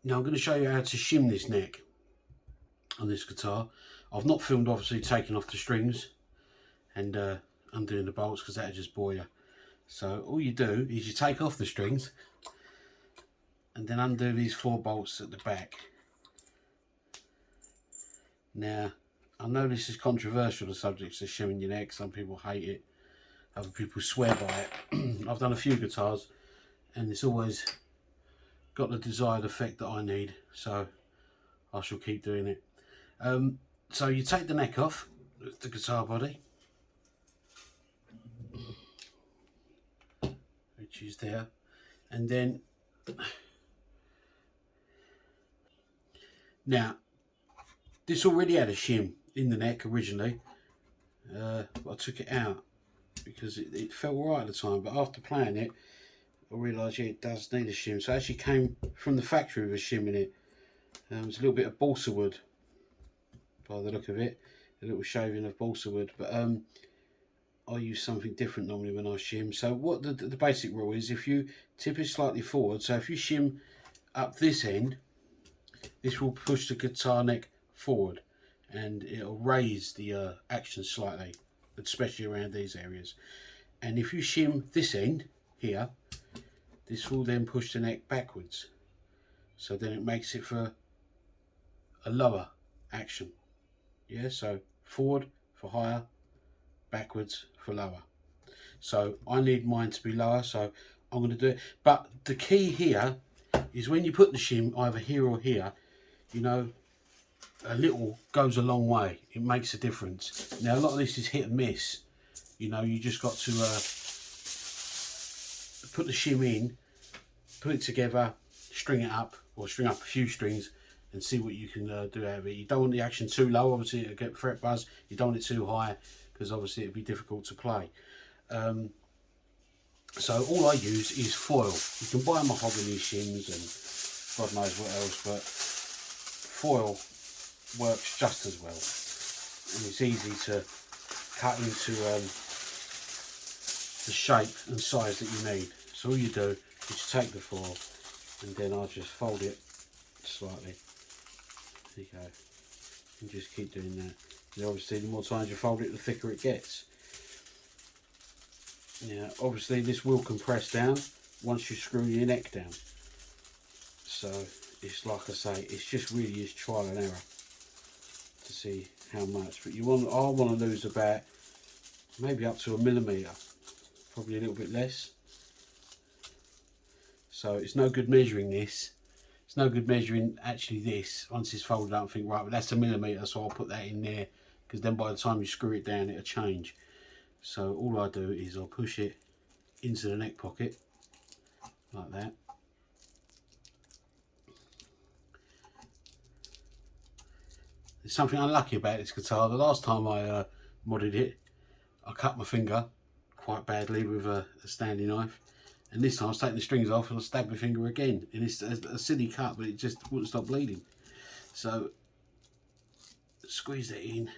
Now I'm going to show you how to shim this neck on this guitar. I've not filmed obviously taking off the strings and undoing the bolts because that would just bore you. So all you do is you take off the strings and then undo these 4 bolts at the back. Now I know this is controversial, the subject of shimming your neck. Some people hate it, other people swear by it. I've done a few guitars and it's always got the desired effect that I need, so I shall keep doing it. So you take the neck off the guitar body, which is there, and then now this already had a shim in the neck originally, but I took it out because it felt alright at the time, but after playing it I realised, yeah, it does need a shim. So it actually came from the factory with a shim in it. It's a little bit of balsa wood by the look of it, a little shaving of balsa wood, but I use something different normally when I shim. So what the basic rule is, if you tip it slightly forward, so if you shim up this end, this will push the guitar neck forward and it'll raise the action slightly, especially around these areas. And if you shim this end here, this will then push the neck backwards, so then it makes it for a lower action. Yeah, so forward for higher, backwards for lower. So I need mine to be lower, so I'm going to do it. But the key here is when you put the shim either here or here, you know, a little goes a long way. It makes a difference. Now a lot of this is hit and miss. You know, you just got to put the shim in, put it together, string it up, or string up a few strings and see what you can do out of it. You don't want the action too low, obviously it'll get fret buzz. You don't want it too high because obviously it'll be difficult to play. So all I use is foil. You can buy mahogany shims and God knows what else, but foil works just as well. And it's easy to cut into the shape and size that you need. So all you do is take the foil and then I'll just fold it slightly. There you go. And just keep doing that. And obviously the more times you fold it, the thicker it gets. Now obviously this will compress down once you screw your neck down. So it's like I say, it's just really is trial and error to see how much. But I want to lose about maybe up to 1 millimetre, probably a little bit less. So it's no good measuring this. It's no good measuring actually this once it's folded up and think, right, well that's 1 millimetre, so I'll put that in there, because then by the time you screw it down it'll change. So all I do is I'll push it into the neck pocket like that. There's something unlucky about this guitar. The last time I modded it, I cut my finger quite badly with a standing knife. And this time I was taking the strings off and I stabbed my finger again. And it's a silly cut, but it just wouldn't stop bleeding. So squeeze that in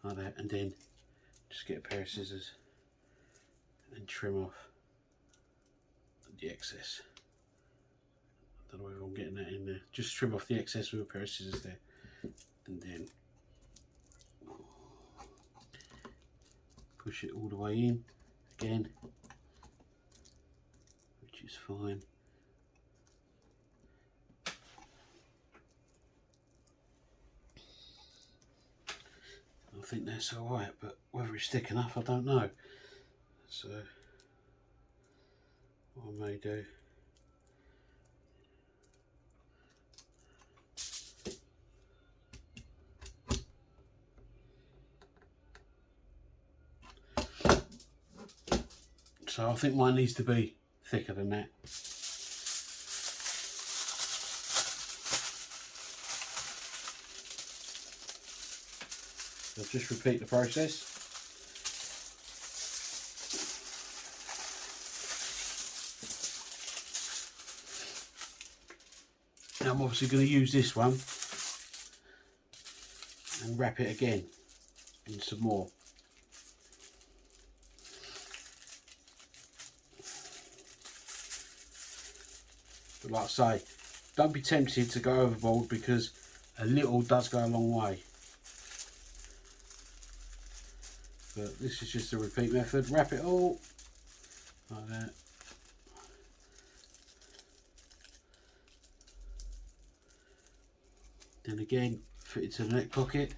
like that, and then just get a pair of scissors and trim off the excess. I don't know if I'm getting that in there. Just trim off the excess with a pair of scissors there. And then push it all the way in again, which is fine. I think that's alright, but whether it's thick enough I don't know. So what I may do, so I think mine needs to be thicker than that. So just repeat the process. Now I'm obviously going to use this one and wrap it again in some more. But like I say, don't be tempted to go overboard, because a little does go a long way. But this is just a repeat method. Wrap it all like that. Then again, fit it to the neck pocket.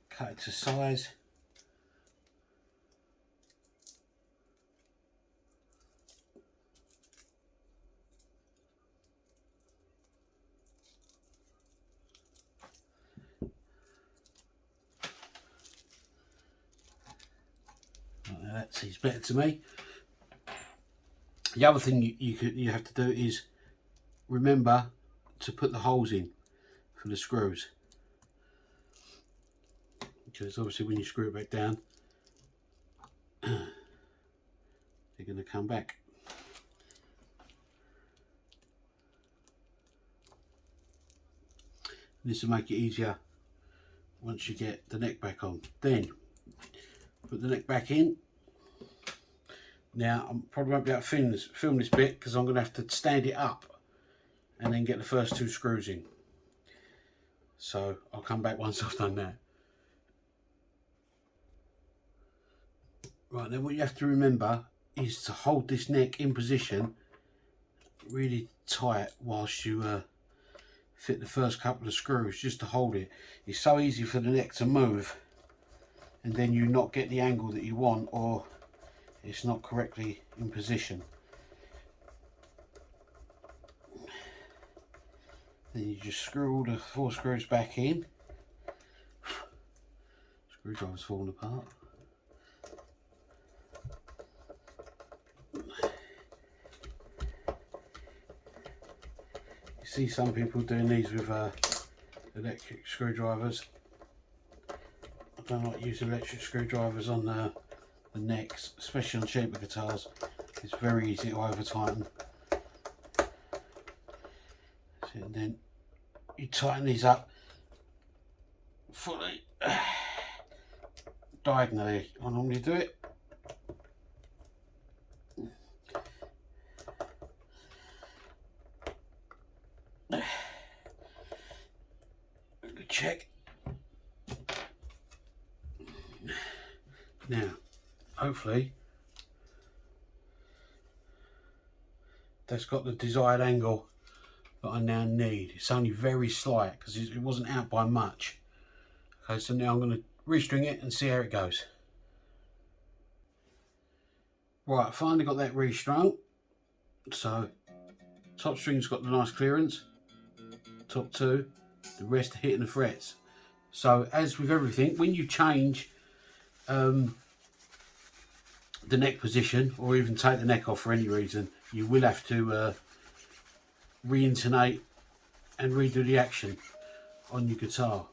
Cut it to size. That seems better to me. The other thing you have to do is remember to put the holes in for the screws, because obviously when you screw it back down, they're going to come back. This will make it easier once you get the neck back on. Then put the neck back in. Now, I probably won't be able to film this bit, because I'm going to have to stand it up and then get the first 2 screws in. So I'll come back once I've done that. Right, then what you have to remember is to hold this neck in position really tight whilst you fit the first couple of screws, just to hold it. It's so easy for the neck to move and then you not get the angle that you want, or it's not correctly in position. Then you just screw all the 4 screws back in. Screwdriver's falling apart. You see some people doing these with electric screwdrivers. I don't like using electric screwdrivers on the necks, especially on cheaper guitars. It's very easy to over tighten. And then you tighten these up fully diagonally. I normally do it. Check. Now, hopefully that's got the desired angle that I now need. It's only very slight because it wasn't out by much. Okay, so now I'm going to restring it and see how it goes. Right, finally got that restrung. So top string's got the nice clearance, top 2, the rest are hitting the frets. So as with everything, when you change the neck position, or even take the neck off for any reason, you will have to re-intonate and redo the action on your guitar.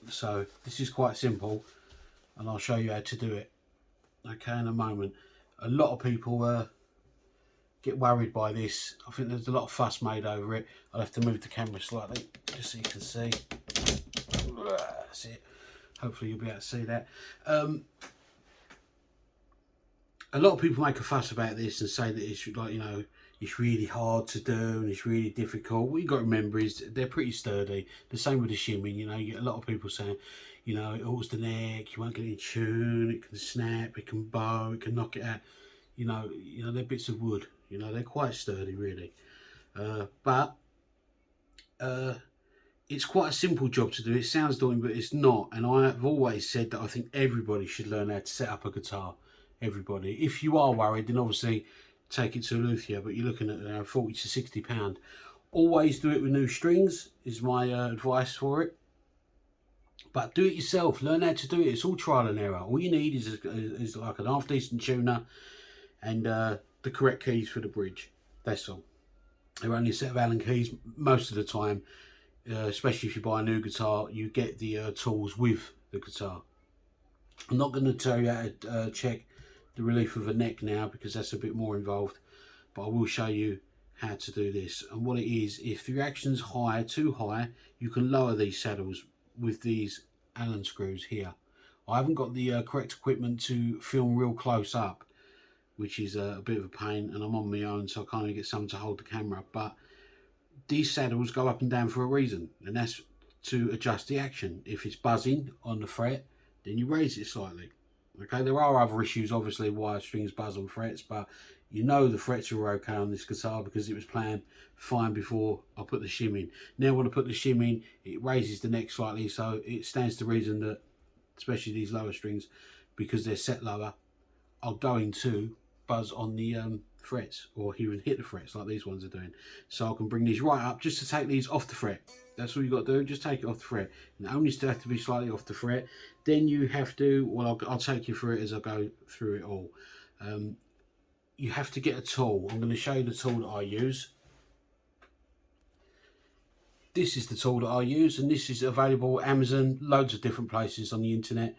So this is quite simple, and I'll show you how to do it, okay, in a moment. A lot of people get worried by this. I think there's a lot of fuss made over it. I'll have to move the camera slightly just so you can see. That's it. Hopefully you'll be able to see that. A lot of people make a fuss about this and say that it's like, you know, it's really hard to do and it's really difficult. What you got to remember is they're pretty sturdy. The same with the shimming. You know, you get a lot of people saying, you know, it halts the neck, you won't get in tune, it can snap, it can bow, it can knock it out. You know, they're bits of wood. You know, they're quite sturdy, really. But it's quite a simple job to do. It sounds daunting, but it's not. And I've always said that I think everybody should learn how to set up a guitar. Everybody. If you are worried, then obviously take it to a luthier, but you're looking at 40 to 60 pound. Always do it with new strings is my advice for it. But do it yourself. Learn how to do it. It's all trial and error. All you need is like an half decent tuner and the correct keys for the bridge. That's all. They're only a set of Allen keys most of the time. Especially if you buy a new guitar, you get the tools with the guitar. I'm not going to tell you how to check the relief of a neck now, because that's a bit more involved, but I will show you how to do this. And what it is, if the reaction's high, too high, you can lower these saddles with these Allen screws here. I haven't got the correct equipment to film real close up, which is a bit of a pain, and I'm on my own, so I can't even get someone to hold the camera. But these saddles go up and down for a reason, and that's to adjust the action. If it's buzzing on the fret, then you raise it slightly. Okay, there are other issues obviously why strings buzz on frets, but you know the frets are okay on this guitar because it was playing fine before I put the shim in. Now when I put the shim in, it raises the neck slightly, so it stands to reason that especially these lower strings, because they're set lower, are going to buzz on the frets, or even hit the frets like these ones are doing. So I can bring these right up just to take these off the fret. That's all you got to do, just take it off the fret. And it only still have to be slightly off the fret. Then you have to, well, I'll take you through it as I go through it all. You have to get a tool. I'm going to show you the tool that I use. This is the tool that I use, and this is available at Amazon, loads of different places on the internet.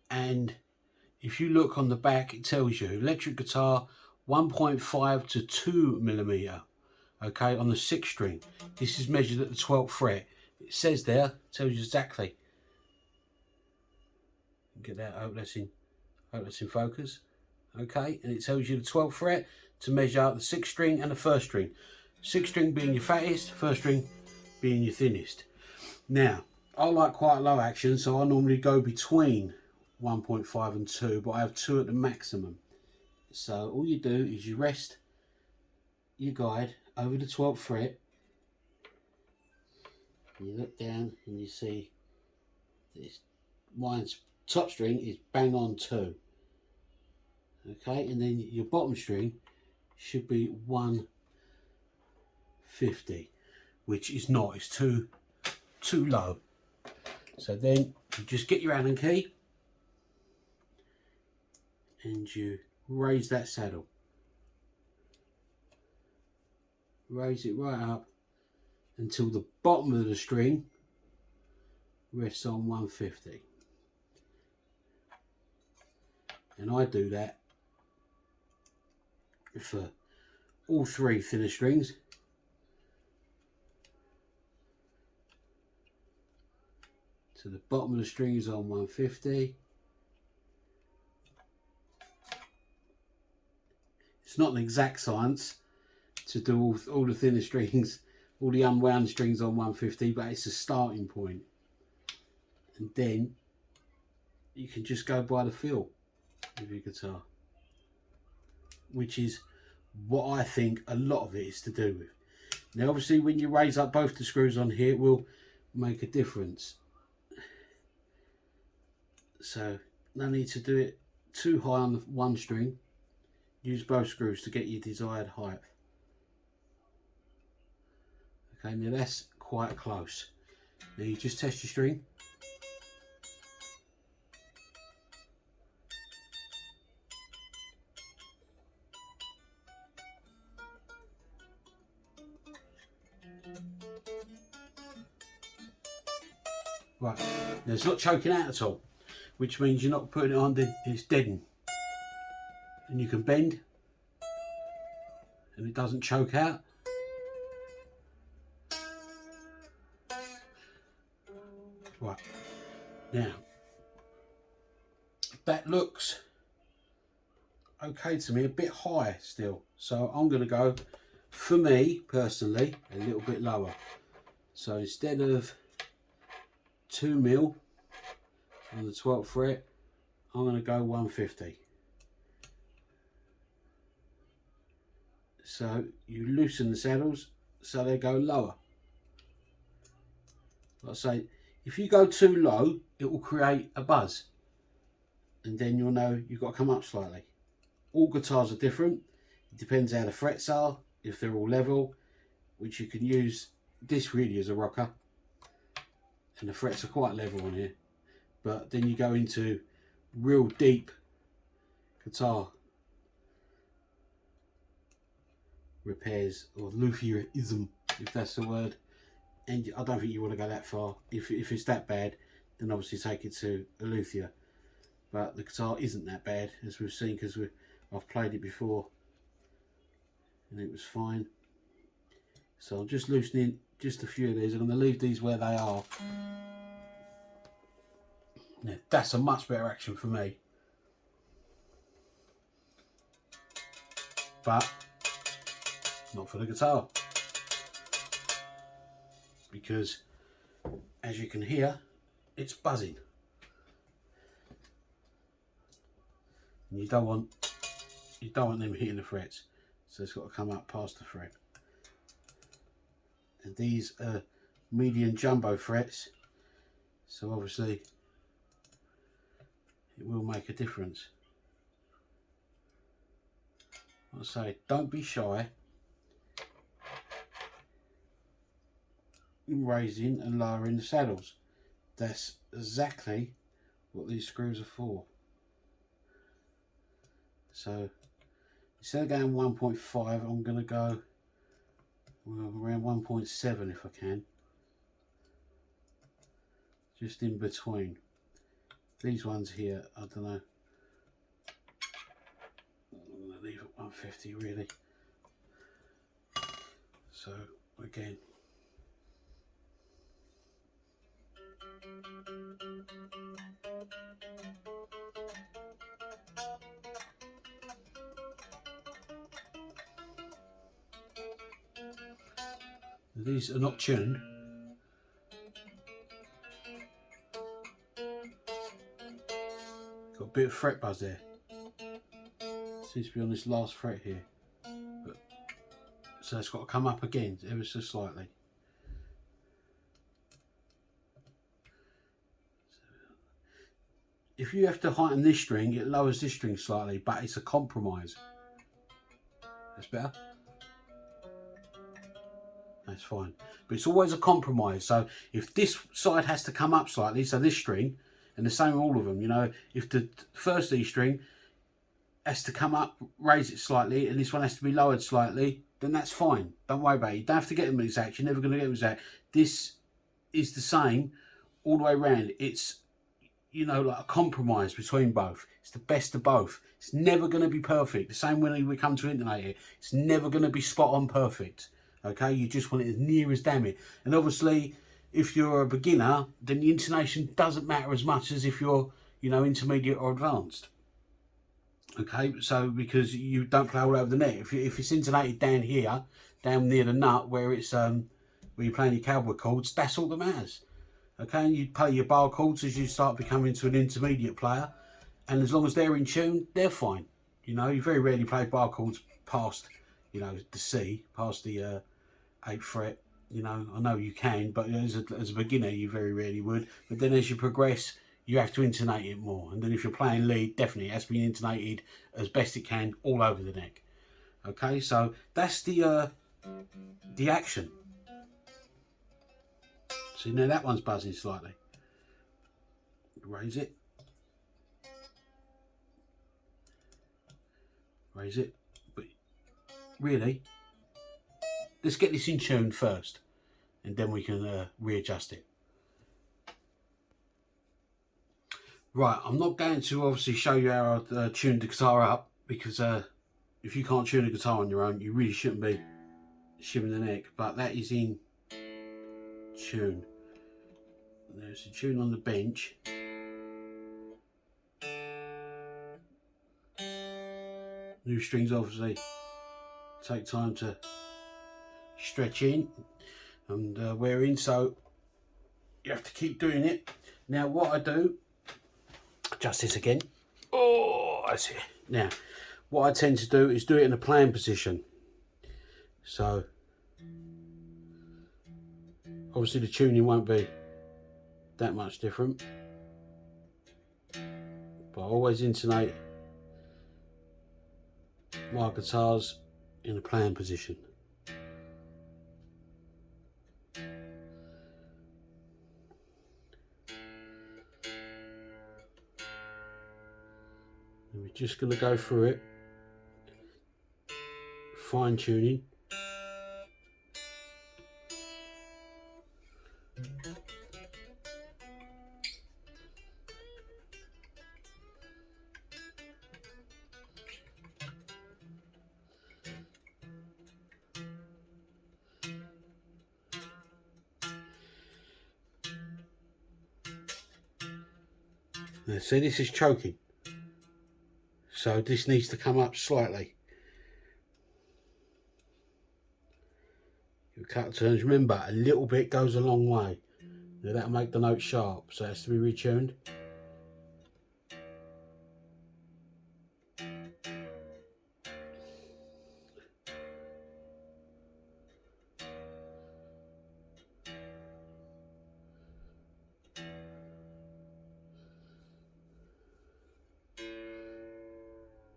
And if you look on the back, it tells you electric guitar 1.5 to 2 millimeter. Okay, on the 6th string. This is measured at the 12th fret. It says there, tells you exactly. Get that, hope that's in focus. Okay, and it tells you the 12th fret to measure out the 6th string and the 1st string. 6th string being your fattest, 1st string being your thinnest. Now, I like quite low action, so I normally go between 1.5 and 2, but I have 2 at the maximum. So all you do is you rest your guide over the 12th fret, you look down and you see this, mine's top string is bang on 2. Okay, and then your bottom string should be 150, which is not, it's too low. So then you just get your Allen key and you raise that saddle. Raise it right up until the bottom of the string rests on 150. And I do that for all 3 thinner strings. So the bottom of the string is on 150. It's not an exact science to do all the thinner strings, all the unwound strings on 150, but it's a starting point. And then you can just go by the feel of your guitar, which is what I think a lot of it is to do with. Now obviously when you raise up both the screws on here, it will make a difference. So no need to do it too high on the one string. Use both screws to get your desired height. Okay, now that's quite close. Now you just test your string. Right, now it's not choking out at all, which means you're not putting it on, it's deadened. And you can bend and it doesn't choke out. Right, now that looks okay to me, a bit high still, so I'm going to go, for me personally, a little bit lower. So instead of 2 mil on the 12th fret, I'm going to go 150. So you loosen the saddles so they go lower. Like I say, if you go too low, it will create a buzz, and then you'll know you've got to come up slightly. All guitars are different. It depends how the frets are, if they're all level, which you can use this really as a rocker, and the frets are quite level on here. But then you go into real deep guitar repairs, or luthierism, if that's the word, and I don't think you want to go that far. If it's that bad, then obviously take it to a luthier. But the guitar isn't that bad, as we've seen, because I've played it before and it was fine. So I'm just loosening just a few of these. I'm going to leave these where they are. Yeah, that's a much better action for me. But not for the guitar. Because as you can hear, it's buzzing. And you don't want them hitting the frets. So it's got to come up past the fret. And these are medium jumbo frets, so obviously it will make a difference. I say, don't be shy in raising and lowering the saddles. That's exactly what these screws are for. So instead of going 1.5, I'm going to go around 1.7 if I can, just in between. These ones here, I don't know, I'm going to leave it 150 really. So again, these are not tuned. Got a bit of fret buzz there. Seems to be on this last fret here. But, so it's got to come up again ever so slightly. If you have to heighten this string, it lowers this string slightly, but it's a compromise. That's better. That's fine. But it's always a compromise. So if this side has to come up slightly, so this string, and the same all of them, you know, if the first E string has to come up, raise it slightly, and this one has to be lowered slightly, then that's fine. Don't worry about it. You don't have to get them exact. You're never going to get them exact. This is the same all the way around. It's, you know, like a compromise between both. It's the best of both. It's never going to be perfect. The same when we come to intonate it. It's never going to be spot on perfect. Okay, you just want it as near as damn it. And obviously, if you're a beginner, then the intonation doesn't matter as much as if you're, you know, intermediate or advanced. Okay, so because you don't play all over the neck. If it's intonated down here, down near the nut where it's where you're playing your cowboy chords, that's all that matters. Okay, and you play your bar chords as you start becoming to an intermediate player, and as long as they're in tune, they're fine. You know, you very rarely play bar chords past, you know, the C, past the 8th fret. You know you can, but as a beginner you very rarely would. But then as you progress, you have to intonate it more. And then if you're playing lead, definitely it has to be intonated as best it can all over the neck. Okay, so that's the action. See, now that one's buzzing slightly. Raise it. Raise it. But really, let's get this in tune first, and then we can readjust it. Right, I'm not going to obviously show you how I tuned the guitar up, because if you can't tune a guitar on your own, you really shouldn't be shimming the neck. But that is in tune. There's a tune on the bench. New strings obviously take time to stretch in and wear in, so you have to keep doing it. Now what I do, adjust this again. Oh, that's it. Now what I tend to do is do it in a playing position. So obviously the tuning won't be that much different, but I always intonate my guitars in a playing position. And we're just going to go through it, fine tuning. Now see, this is choking, so this needs to come up slightly. Your cut turns, remember, a little bit goes a long way. Now that'll make the note sharp, so it has to be retuned.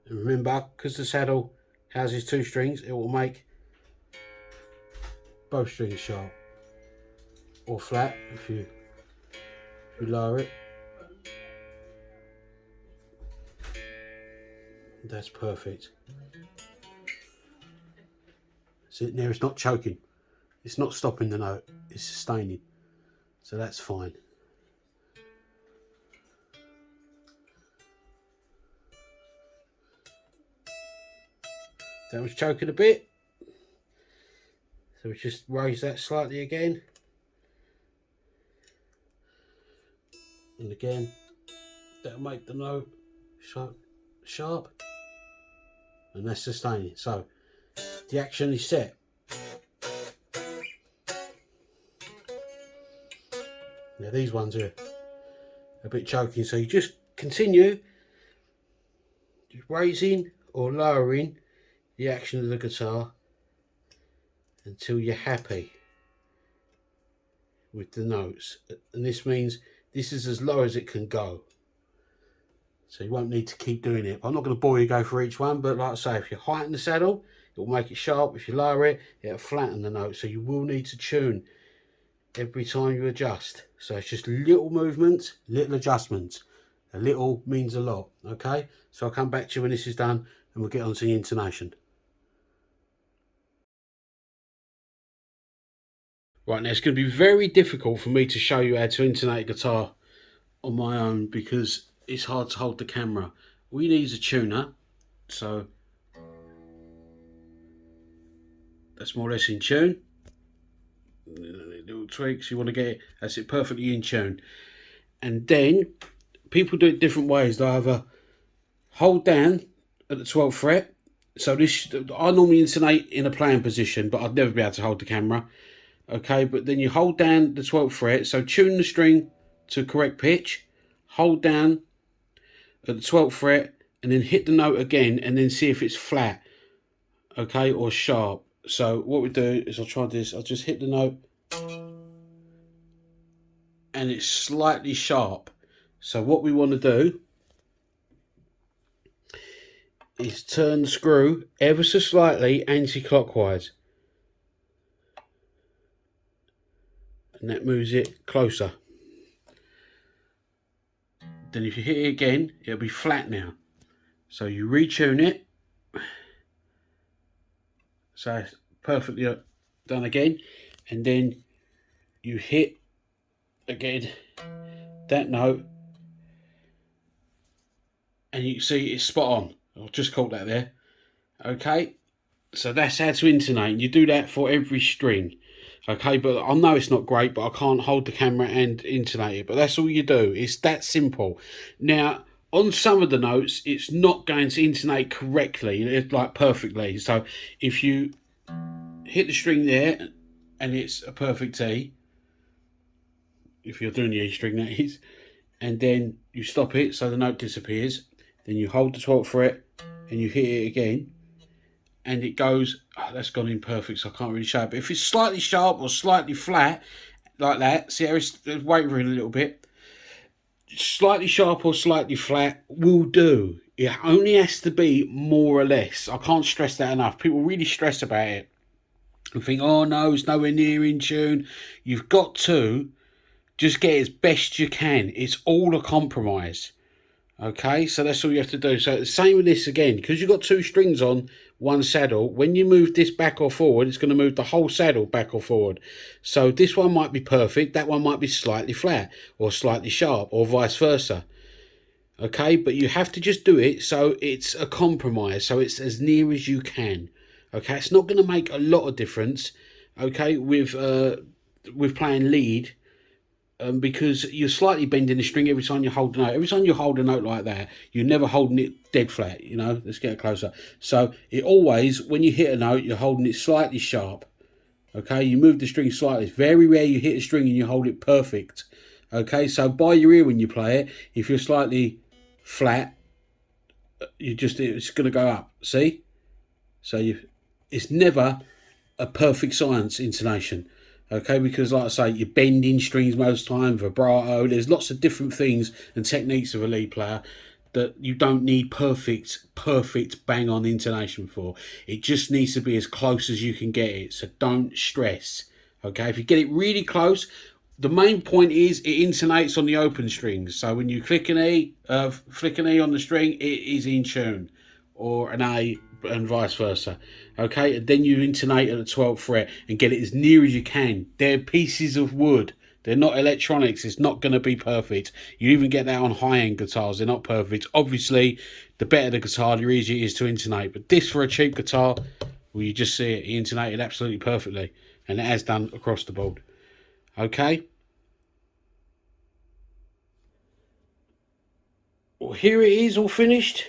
And remember, because the saddle houses 2 strings, it will make both strings sharp or flat if you lower it. That's perfect. See, now it's not choking, it's not stopping the note, it's sustaining, so that's fine. That was choking a bit, so we just raise that slightly again, and again that'll make the note sharp, and that's sustaining. So the action is set. Now these ones are a bit choking, so you just continue just raising or lowering the action of the guitar until you're happy with the notes, and this means this is as low as it can go, so you won't need to keep doing it. I'm not going to bore you, go for each one, but like I say, if you heighten the saddle, it will make it sharp. If you lower it, it'll flatten the note, so you will need to tune every time you adjust. So it's just little movements, little adjustments. A little means a lot. Okay, so I'll come back to you when this is done and we'll get on to the intonation. Right, now it's going to be very difficult for me to show you how to intonate a guitar on my own because it's hard to hold the camera. We need a tuner, so that's more or less in tune. Little tweaks, you want to get it, that's it, perfectly in tune. And then people do it different ways. They either hold down at the 12th fret, so this, I normally intonate in a playing position, but I'd never be able to hold the camera. Okay, but then you hold down the 12th fret, so tune the string to correct pitch, hold down at the 12th fret, and then hit the note again, and then see if it's flat, okay, or sharp. So what we do is I'll try this, I'll just hit the note, and it's slightly sharp. So what we want to do is turn the screw ever so slightly anti-clockwise. And that moves it closer. Then if you hit it again, it'll be flat now. So you retune it. So it's perfectly done again. And then you hit again that note. And you can see it's spot on. I've just caught that there. Okay. So that's how to intonate. You do that for every string. Okay, but I know it's not great, but I can't hold the camera and intonate it. But that's all you do. It's that simple. Now, on some of the notes, it's not going to intonate correctly, it's like perfectly. So if you hit the string there, and it's a perfect E, if you're doing the E string, that is, and then you stop it so the note disappears, then you hold the 12th fret, and you hit it again, and it goes, oh, that's gone in perfect, so I can't really show it. But if it's slightly sharp or slightly flat, like that, see how it's wavering a little bit? Slightly sharp or slightly flat will do. It only has to be more or less. I can't stress that enough. People really stress about it and think, oh no, it's nowhere near in tune. You've got to just get as best you can. It's all a compromise. Okay, so that's all you have to do. So the same with this again, because you've got 2 strings on one saddle. When you move this back or forward, it's going to move the whole saddle back or forward. So this one might be perfect, that one might be slightly flat or slightly sharp or vice versa. Okay, but you have to just do it so it's a compromise, so it's as near as you can. Okay, it's not going to make a lot of difference. Okay, with playing lead because you're slightly bending the string every time you hold a note. Every time you hold a note like that, you're never holding it dead flat, you know. Let's get closer. So it always, when you hit a note, you're holding it slightly sharp. Okay, you move the string slightly. It's very rare you hit a string and you hold it perfect. Okay, so by your ear when you play it, if you're slightly flat, it's going to go up. See? So it's never a perfect science intonation. Okay, because like I say, you're bending strings most time, vibrato. There's lots of different things and techniques of a lead player that you don't need perfect bang on intonation for. It just needs to be as close as you can get it. So don't stress. Okay, if you get it really close, the main point is it intonates on the open strings. So when you flick an E on the string, it is in tune, or an A, and vice versa. Okay, and then you intonate at the 12th fret and get it as near as you can. They're pieces of wood. They're not electronics. It's not going to be perfect. You even get that on high-end guitars. They're not perfect. Obviously, the better the guitar, the easier it is to intonate. But this, for a cheap guitar, well, you just see it. He intonated absolutely perfectly. And it has done across the board. Okay. Well, here it is all finished.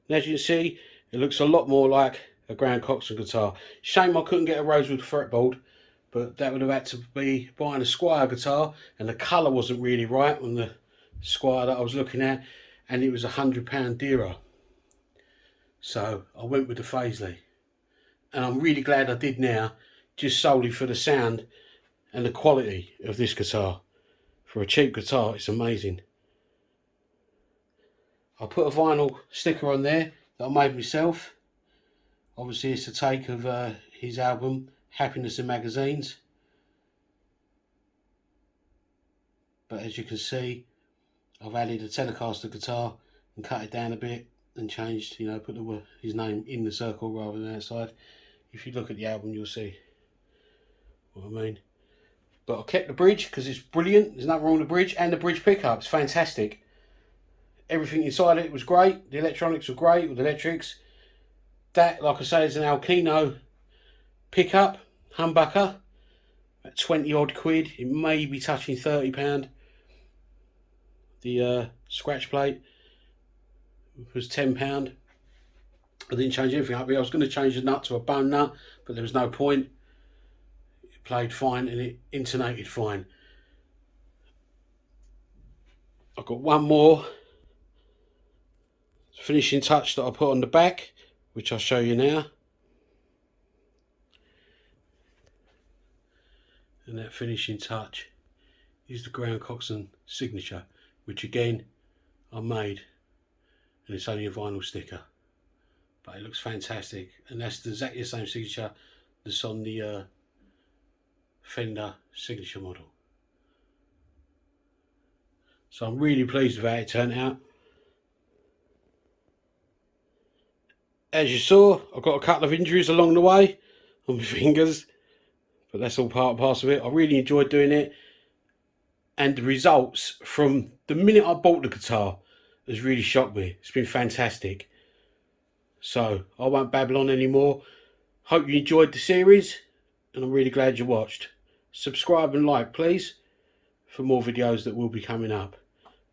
And as you can see, it looks a lot more like a Graham Coxon guitar. Shame I couldn't get a rosewood fretboard, but that would have had to be buying a Squire guitar, and the colour wasn't really right on the Squire that I was looking at, and it was £100 dearer. So I went with the Paisley, and I'm really glad I did now, just solely for the sound and the quality of this guitar. For a cheap guitar, it's amazing. I put a vinyl sticker on there that I made myself. Obviously it's a take of his album Happiness in Magazines, but as you can see, I've added a Telecaster guitar and cut it down a bit and changed, you know, put his name in the circle rather than outside. If you look at the album, you'll see what I mean. But I kept the bridge because it's brilliant. There's nothing wrong with the bridge, and the bridge pickup, it's fantastic. Everything inside it was great. The electronics were great with the electrics. That, like I say, is an Alkino pickup, humbucker, at 20 odd quid. It may be touching £30. The scratch plate was £10. I didn't change anything up here. I was going to change the nut to a bone nut, but there was no point. It played fine and it intonated fine. I've got one more finishing touch that I put on the back, which I'll show you now. And that finishing touch is the Graham Coxon signature, which again I made, and it's only a vinyl sticker, but it looks fantastic. And that's exactly the same signature that's on the Fender signature model. So I'm really pleased with how it turned out. As you saw, I've got a couple of injuries along the way on my fingers, but that's all part and parcel of it. I really enjoyed doing it, and the results from the minute I bought the guitar has really shocked me. It's been fantastic. So I won't babble on anymore. Hope you enjoyed the series, and I'm really glad you watched. Subscribe and like, please, for more videos that will be coming up.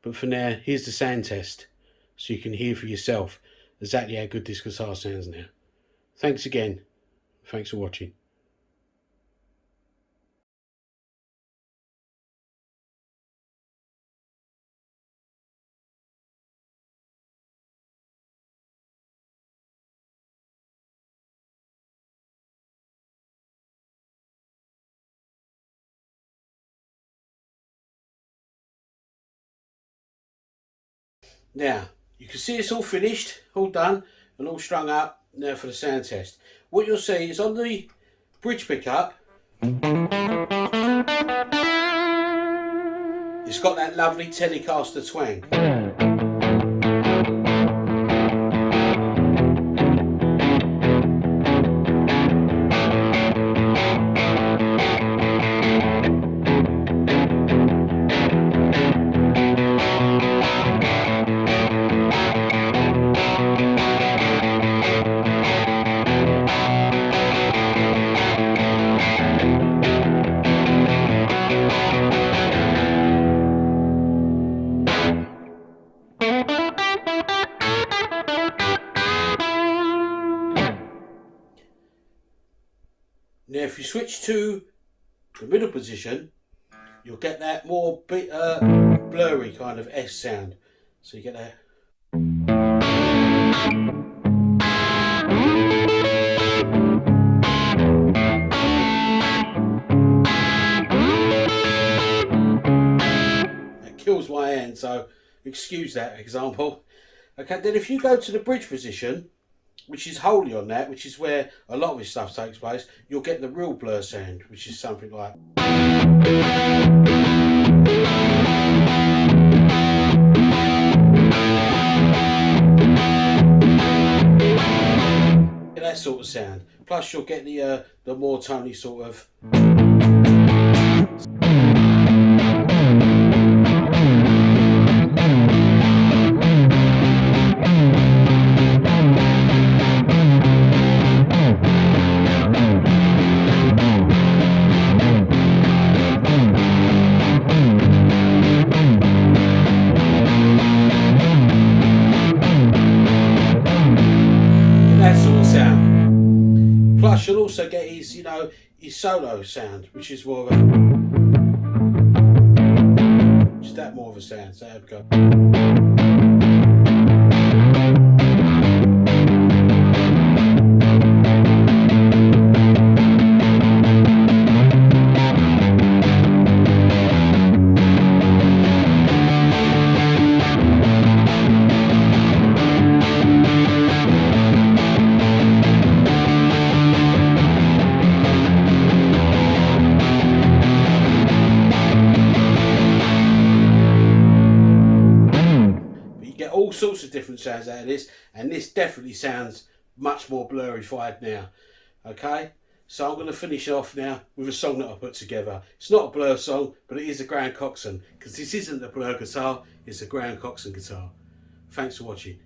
But for now, here's the sound test, so you can hear for yourself exactly how good this guitar sounds now. Thanks again. Thanks for watching. Now, you can see it's all finished, all done, and all strung up now for the sound test. What you'll see is on the bridge pickup, it's got that lovely Telecaster twang. Now if you switch to the middle position, you'll get that more blurry kind of S sound. So you get that. That kills my hand, so excuse that example. Okay, then if you go to the bridge position, which is wholly on that, which is where a lot of his stuff takes place, you'll get the real blur sound, which is something like. That sort of sound. Plus you'll get the more tony sort of. Plus you'll also get his, you know, his solo sound, which is more of a, just that more of a sound. So there we go. All sorts of different sounds out of this, and this definitely sounds much more blurrified now. Okay, so I'm going to finish off now with a song that I put together. It's not a Blur song, but it is a Graham Coxon, because this isn't a Blur guitar, it's a Graham Coxon guitar. Thanks for watching.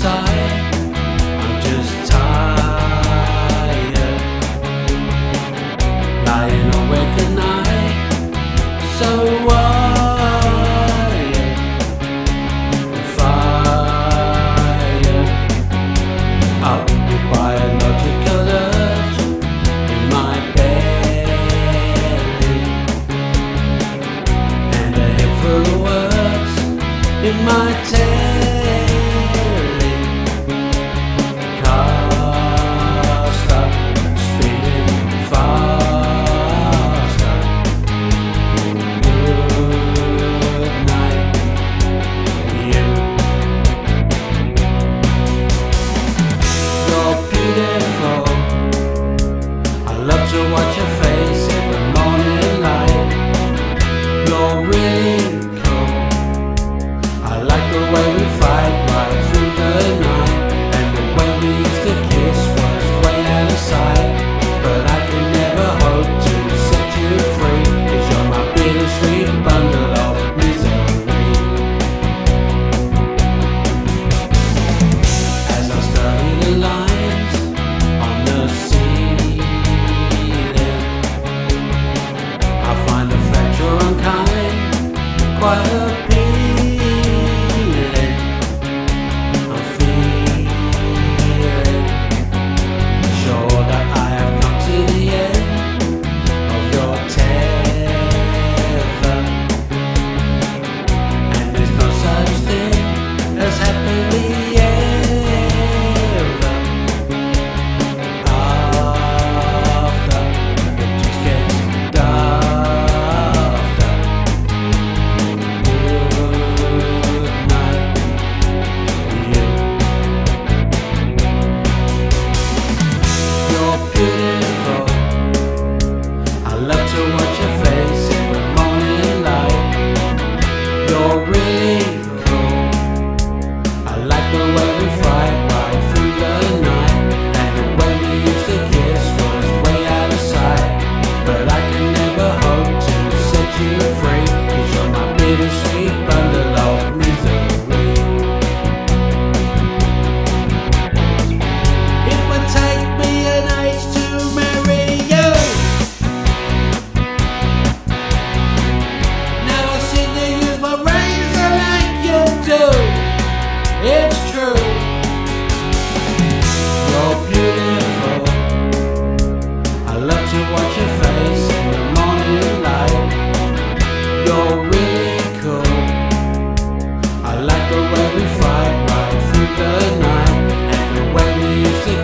Fire When we used to